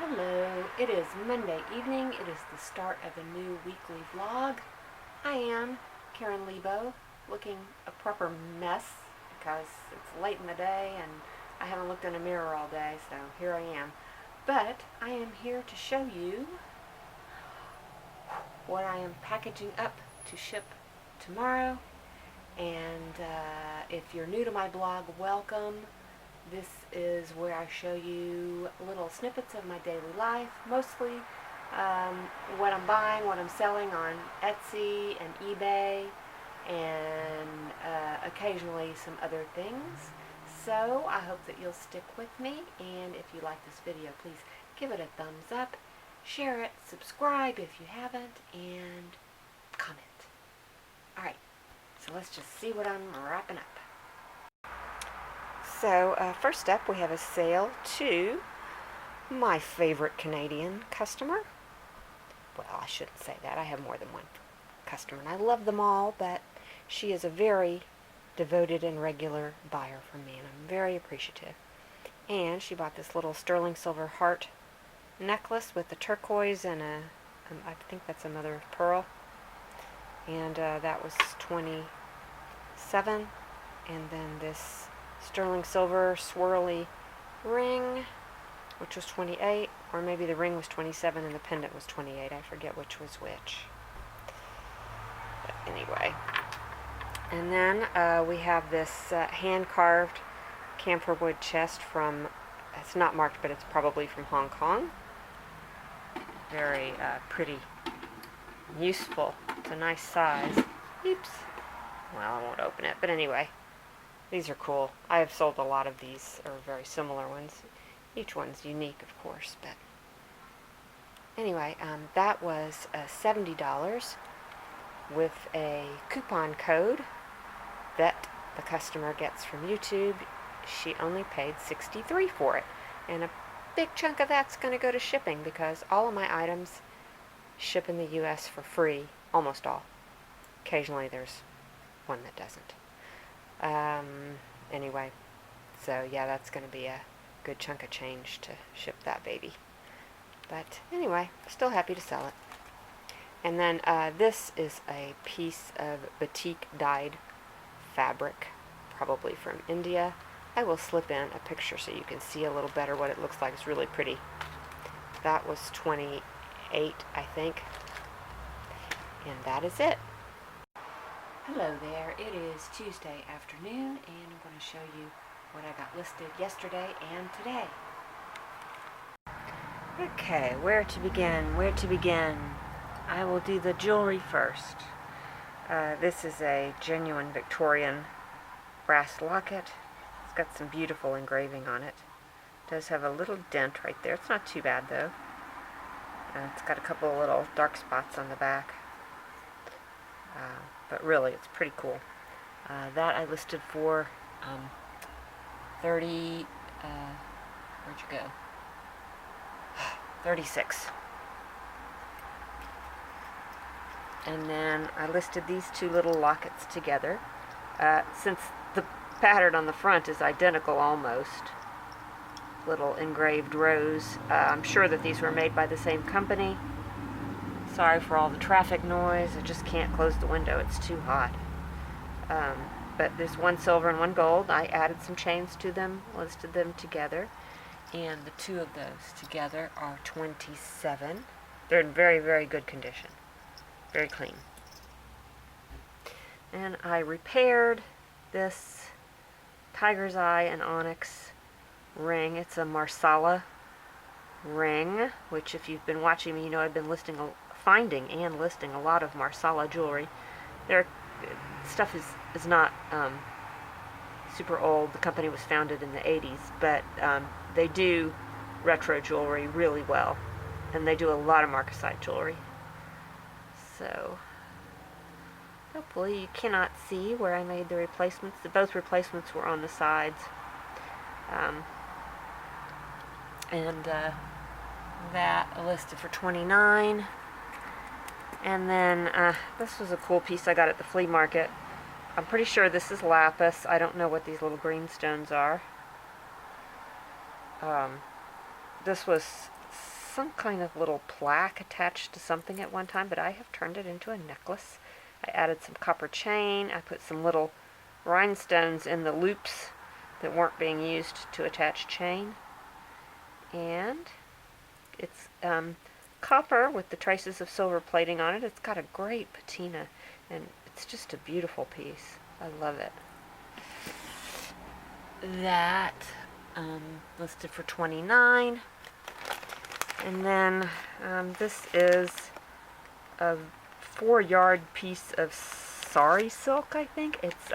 Hello, it is Monday evening. It is the start of a new weekly vlog. I am Karen Lebo, looking a proper mess because it's late in the day and I haven't looked in a mirror all day, so here I am. But I am here to show you what I am packaging up to ship tomorrow. And if you're new to my blog, welcome. This is where I show you little snippets of my daily life, mostly what I'm buying, what I'm selling on Etsy and eBay, and occasionally some other things. So I hope that you'll stick with me, and if you like this video, please give it a thumbs up, share it, subscribe if you haven't, and comment. Alright, so let's just see what I'm wrapping up. So first up, we have a sale to my favorite Canadian customer. Well, I shouldn't say that. I have more than one customer, and I love them all, but she is a very devoted and regular buyer for me, and I'm very appreciative. And she bought this little sterling silver heart necklace with the turquoise and I think that's a mother of pearl. And that was $27. And then this sterling silver swirly ring, which was $28, or maybe the ring was $27 and the pendant was $28. I forget which was which. But anyway. And then we have this hand-carved camphor wood chest from, it's not marked, but it's probably from Hong Kong. Very pretty, useful. It's a nice size. Oops. Well, I won't open it, but anyway. These are cool. I have sold a lot of these, or very similar ones. Each one's unique, of course, but anyway, that was $70 with a coupon code that the customer gets from YouTube. She only paid $63 for it, and a big chunk of that's going to go to shipping because all of my items ship in the US for free, almost all. Occasionally there's one that doesn't. Anyway, so yeah, that's going to be a good chunk of change to ship that baby. But anyway, still happy to sell it. And then this is a piece of batik dyed fabric, probably from India. I will slip in a picture so you can see a little better what it looks like. It's really pretty. That was $28, I think. And that is it. Hello there, it is Tuesday afternoon, and I'm going to show you what I got listed yesterday and today. Okay, where to begin? I will do the jewelry first. This is a genuine Victorian brass locket. It's got some beautiful engraving on it. It does have a little dent right there. It's not too bad though. It's got a couple of little dark spots on the back. But really, it's pretty cool. That I listed for 30, where'd you go? 36. And then I listed these two little lockets together. Since the pattern on the front is identical almost, little engraved rose. I'm sure that these were made by the same company. Sorry for all the traffic noise. I just can't close the window. It's too hot. But there's one silver and one gold. I added some chains to them, listed them together. And the two of those together are $27. They're in very, very good condition. Very clean. And I repaired this tiger's eye and onyx ring. It's a marsala ring, which if you've been watching me, you know I've been finding and listing a lot of marsala jewelry. Their stuff is not super old. The company was founded in the 80s, but they do retro jewelry really well, and they do a lot of marcasite jewelry. So hopefully you cannot see where I made the replacements. Both replacements were on the sides, and that I listed for $29. And then this was a cool piece I got at the flea market. I'm pretty sure this is lapis. I don't know what these little green stones are. This was some kind of little plaque attached to something at one time, but I have turned it into a necklace. I added some copper chain. I put some little rhinestones in the loops that weren't being used to attach chain. And it's copper with the traces of silver plating on it. It's got a great patina, and it's just a beautiful piece. I love it. That listed for $29. And then this is a 4-yard piece of sari silk, I think. It's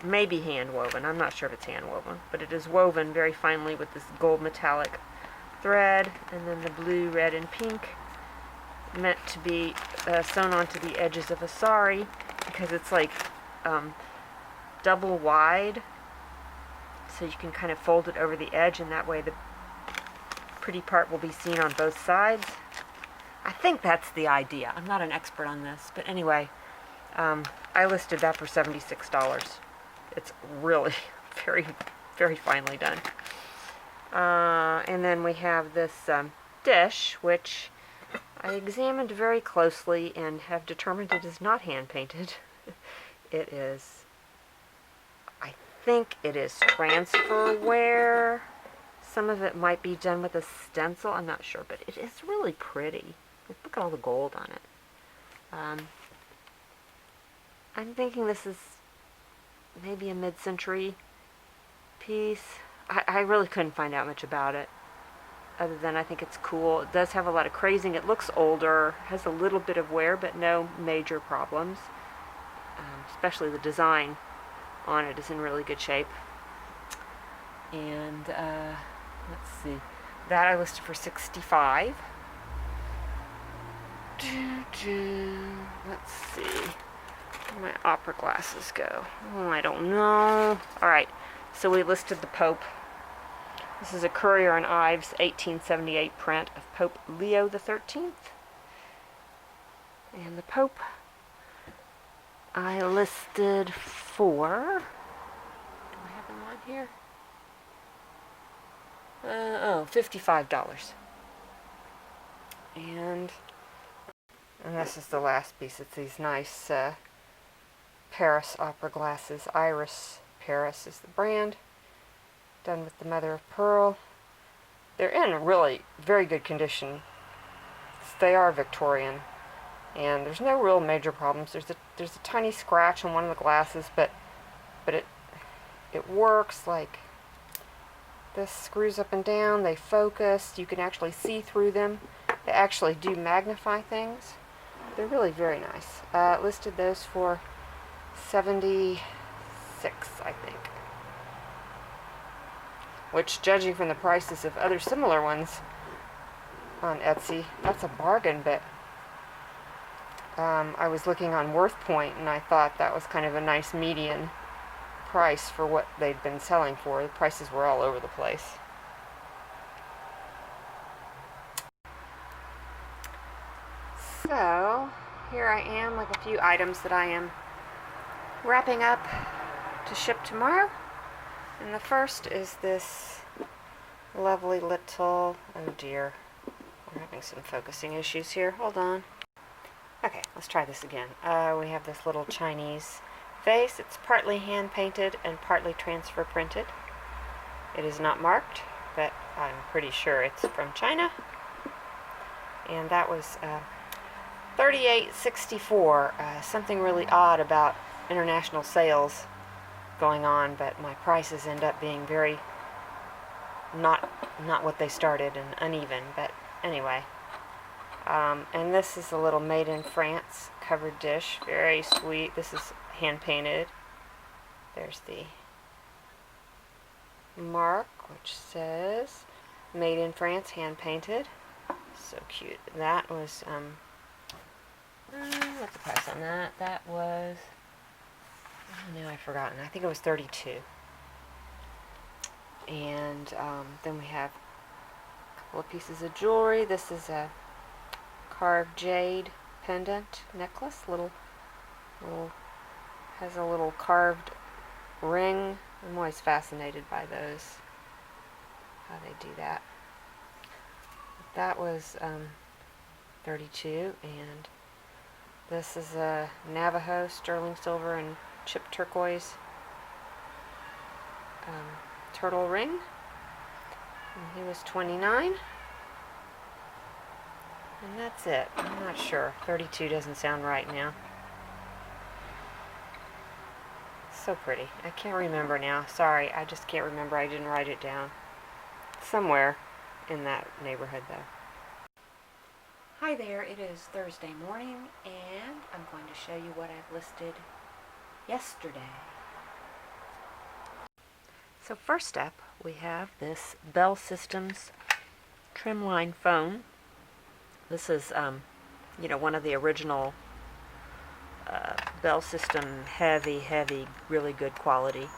maybe hand woven. I'm not sure if it's hand woven, but it is woven very finely with this gold metallic thread, and then the blue, red, and pink meant to be sewn onto the edges of a sari because it's like double wide, so you can kind of fold it over the edge, and that way the pretty part will be seen on both sides. I think that's the idea. I'm not an expert on this, but anyway, I listed that for $76. It's really very, very finely done. And then we have this dish, which I examined very closely and have determined it is not hand painted. It is, I think it is transferware. Some of it might be done with a stencil, I'm not sure, but it is really pretty. Look at all the gold on it. I'm thinking this is maybe a mid-century piece. I really couldn't find out much about it, other than I think it's cool. It does have a lot of crazing. It looks older, has a little bit of wear, but no major problems. Especially the design on it is in really good shape. And let's see, that I listed for $65. Let's see, where my opera glasses go. Oh, I don't know. Alright, so we listed the Pope. This is a Currier and Ives 1878 print of Pope Leo the 13th. And the Pope I listed for, do I have them on here? $55. And this is the last piece. It's these nice Paris opera glasses. Iris Paris is the brand. Done with the mother of pearl. They're in really very good condition. They are Victorian, and there's no real major problems. There's a tiny scratch on one of the glasses, but it works. Like, this screws up and down. They focus. You can actually see through them. They actually do magnify things. They're really very nice. Listed those for $76, I think. Which, judging from the prices of other similar ones on Etsy, that's a bargain, but I was looking on WorthPoint, and I thought that was kind of a nice median price for what they'd been selling for. The prices were all over the place. So, here I am with a few items that I am wrapping up to ship tomorrow. And the first is this lovely little, oh dear, we're having some focusing issues here. Hold on. Okay, let's try this again. We have this little Chinese vase. It's partly hand painted and partly transfer printed. It is not marked, but I'm pretty sure it's from China. And that was $38.64. Something really odd about international sales going on, but my prices end up being very not what they started, and uneven, but anyway. And this is a little made in France covered dish. Very sweet. This is hand painted. There's the mark, which says made in France, hand painted. So cute. That was what's the price on that? That was, oh no, I've forgotten. I think it was $32. And then we have a couple of pieces of jewelry. This is a carved jade pendant necklace. Little has a little carved ring. I'm always fascinated by those, how they do that. that was 32, and this is a Navajo sterling silver and chip turquoise turtle ring, and he was 29. And that's it. I'm not sure. 32 doesn't sound right now. So pretty. I can't remember now. Sorry, I just can't remember. I didn't write it down. Somewhere in that neighborhood, though. Hi there. It is Thursday morning, and I'm going to show you what I've listed yesterday. So first up, we have this Bell Systems trimline phone. This is, one of the original Bell System heavy, really good quality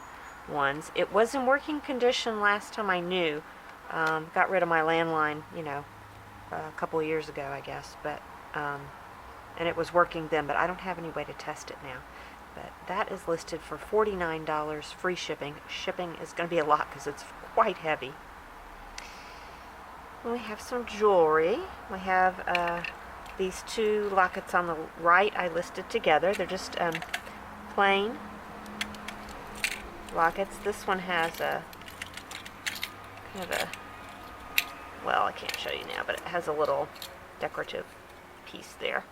ones. It was in working condition last time I knew. Got rid of my landline, a couple of years ago, I guess. But and it was working then, but I don't have any way to test it now. But that is listed for $49, free shipping. Shipping is going to be a lot because it's quite heavy. We have some jewelry. We have these two lockets on the right I listed together. They're just plain lockets. This one has a kind of a, well, I can't show you now, but it has a little decorative piece there.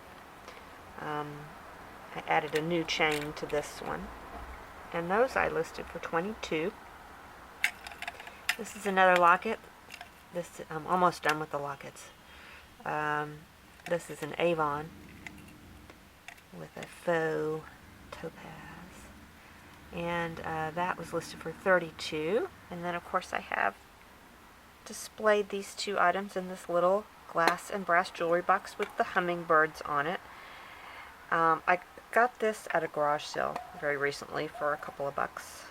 I added a new chain to this one, and those I listed for $22. This is another locket. I'm almost done with the lockets. This is an Avon with a faux topaz, and that was listed for $32. And then, of course, I have displayed these two items in this little glass and brass jewelry box with the hummingbirds on it. I got this at a garage sale very recently for a couple of bucks,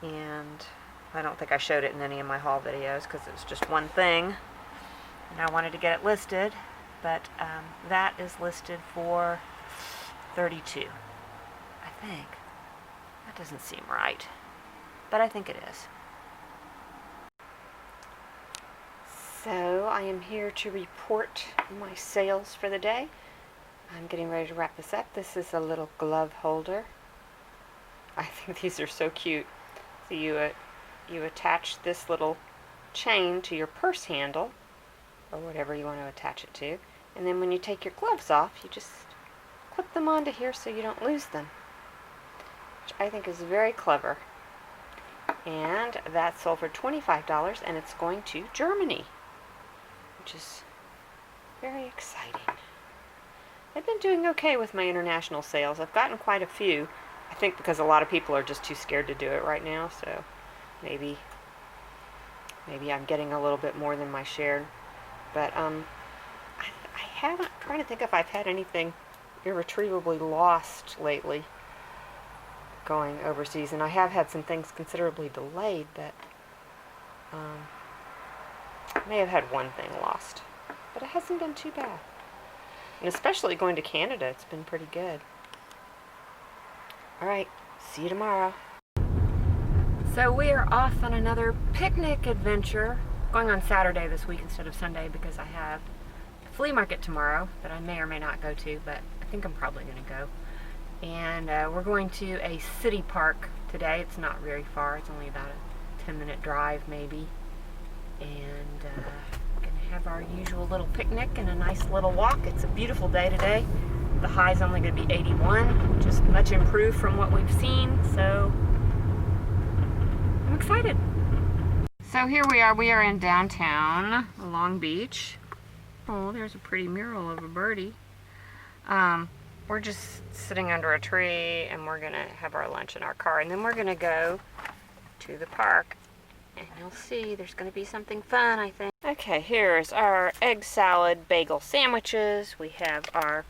and I don't think I showed it in any of my haul videos because it was just one thing, and I wanted to get it listed, but that is listed for $32. I think. That doesn't seem right, but I think it is. So I am here to report my sales for the day. I'm getting ready to wrap this up. This is a little glove holder. I think these are so cute. So you attach this little chain to your purse handle, or whatever you want to attach it to, and then when you take your gloves off, you just clip them onto here so you don't lose them, which I think is very clever. And that sold for $25, and it's going to Germany, which is very exciting. I've been doing okay with my international sales. I've gotten quite a few, I think because a lot of people are just too scared to do it right now, so maybe I'm getting a little bit more than my share. But I haven't, I'm trying to think if I've had anything irretrievably lost lately going overseas, and I have had some things considerably delayed, but I may have had one thing lost, but it hasn't been too bad. And especially going to Canada, it's been pretty good. Alright, see you tomorrow. So we are off on another picnic adventure, going on Saturday this week instead of Sunday because I have a flea market tomorrow that I may or may not go to, but I think I'm probably going to go. And we're going to a city park today. It's not very far. It's only about a 10-minute drive maybe. And we're going to have our usual little picnic and a nice little walk. It's a beautiful day today. The high's only going to be 81, just much improved from what we've seen, so I'm excited. So here we are in downtown Long Beach. Oh, there's a pretty mural of a birdie. We're just sitting under a tree, and we're gonna have our lunch in our car, and then we're gonna go to the park, and you'll see there's gonna be something fun, I think. Okay, here's our egg salad bagel sandwiches. We have our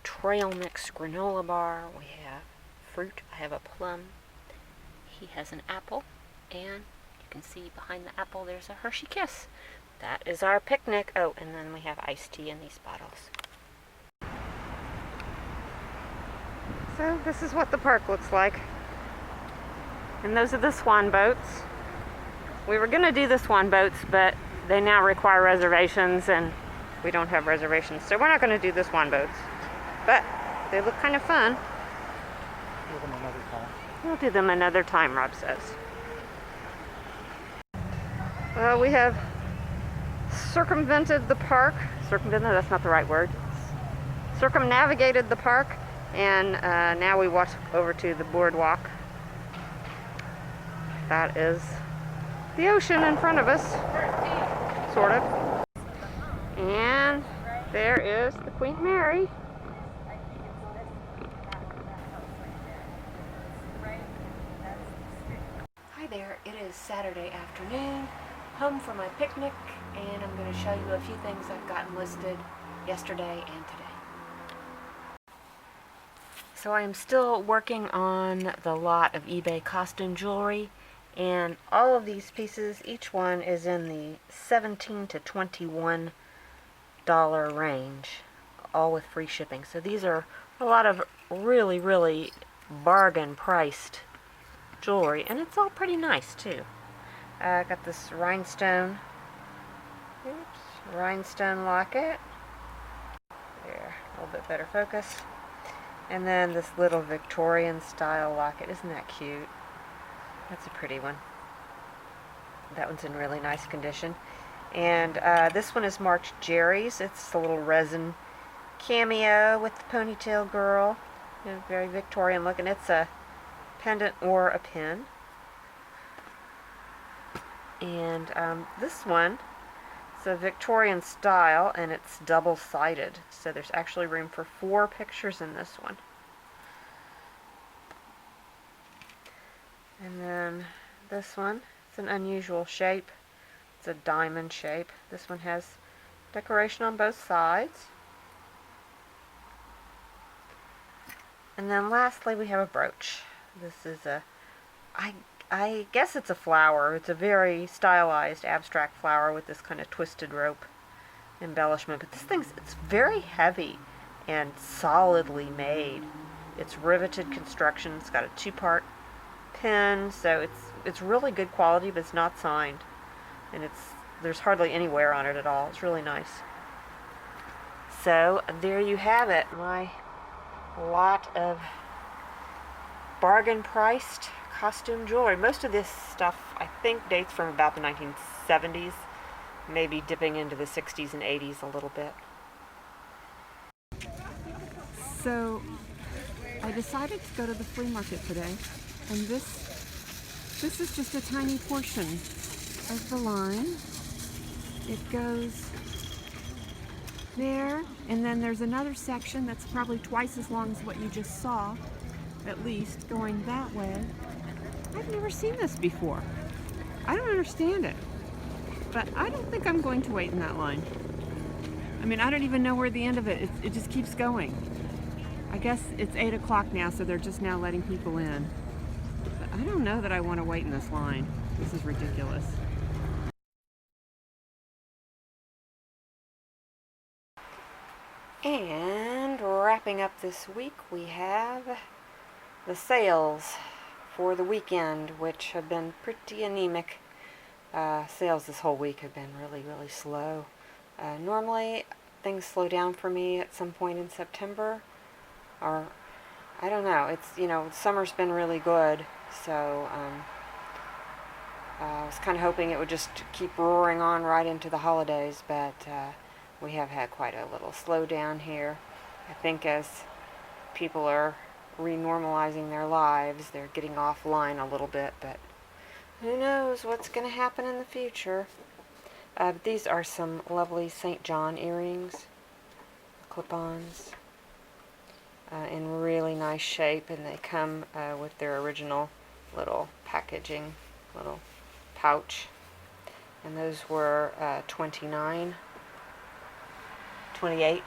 trail mix granola bar. We have fruit. I have a plum. He has an apple, and you can see behind the apple there's a Hershey Kiss. That is our picnic. Oh, and then we have iced tea in these bottles. So this is what the park looks like. And those are the swan boats. We were going to do the swan boats, but they now require reservations, and we don't have reservations, so we're not going to do the swan boats. But they look kind of fun. Do them another time. We'll do them another time, Rob says. Well, we have circumvented the park. Circumvented, that's not the right word. Circumnavigated the park, and now we walk over to the boardwalk. That is the ocean in front of us, sort of. And there is the Queen Mary. Hi there, it is Saturday afternoon, home for my picnic, and I'm going to show you a few things I've gotten listed yesterday and today. So I am still working on the lot of eBay costume jewelry, and all of these pieces, each one is in the $17 to $21 range, all with free shipping. So these are a lot of really, really bargain priced jewelry, and it's all pretty nice too. I got this rhinestone locket. There, a little bit better focus. And then this little Victorian style locket. Isn't that cute? That's a pretty one. That one's in really nice condition. And this one is marked Jerry's. It's a little resin cameo with the ponytail girl. You know, very Victorian looking. It's a pendant or a pin. And this one, it's a Victorian style, and it's double-sided, so there's actually room for 4 pictures in this one. And then this one, it's an unusual shape. It's a diamond shape. This one has decoration on both sides. And then lastly, we have a brooch. This is a, I guess it's a flower. It's a very stylized abstract flower with this kind of twisted rope embellishment. But this thing's, it's very heavy and solidly made. It's riveted construction. It's got a 2-part pin, so it's really good quality, but it's not signed. And there's hardly any wear on it at all. It's really nice. So there you have it. My lot of bargain priced costume jewelry. Most of this stuff, I think, dates from about the 1970s, maybe dipping into the 60s and 80s a little bit. So I decided to go to the flea market today, and this is just a tiny portion of the line. It goes there, and then there's another section that's probably twice as long as what you just saw, at least, going that way. I've never seen this before. I don't understand it, but I don't think I'm going to wait in that line. I mean, I don't even know where the end of it is. It just keeps going. I guess it's 8 o'clock now, so they're just now letting people in. But I don't know that I want to wait in this line. This is ridiculous. And wrapping up this week, we have the sales for the weekend, which have been pretty anemic. Sales this whole week have been really, really slow. Normally, things slow down for me at some point in September, or I don't know. It's, you know, summer's been really good, so I was kind of hoping it would just keep roaring on right into the holidays, but we have had quite a little slowdown here. I think as people are renormalizing their lives, they're getting offline a little bit, but who knows what's going to happen in the future. These are some lovely St. John earrings, clip-ons, in really nice shape, and they come with their original little packaging, little pouch, and those were $28,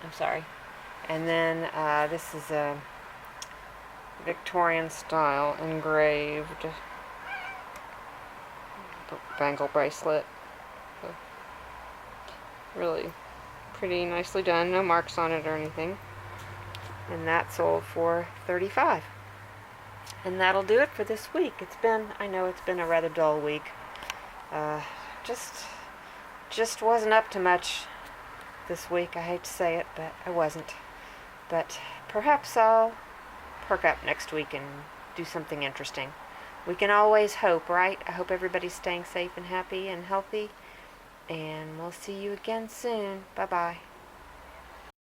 I'm sorry. And then this is a Victorian style engraved bangle bracelet. So really pretty nicely done, no marks on it or anything. And that sold for $35. And that'll do it for this week. I know it's been a rather dull week. Just just wasn't up to much this week. I hate to say it, but I wasn't. But perhaps I'll perk up next week and do something interesting. We can always hope, right? I hope everybody's staying safe and happy and healthy. And we'll see you again soon. Bye-bye.